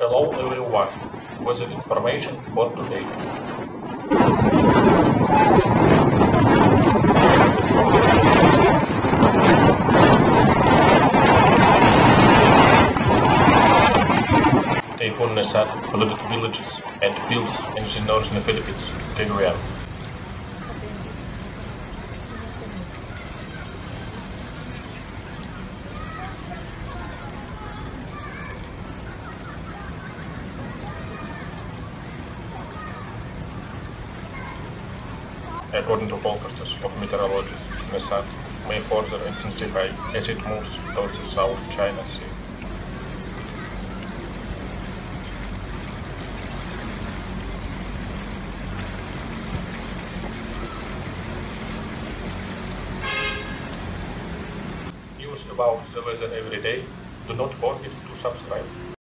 Hello everyone, with the information for today. Typhoon Nesat flooded villages and fields in the northern Philippines, Cagayan. According to forecasters of meteorologists, Nesat may further intensify as it moves towards the South China Sea. News about the weather every day. Do not forget to subscribe.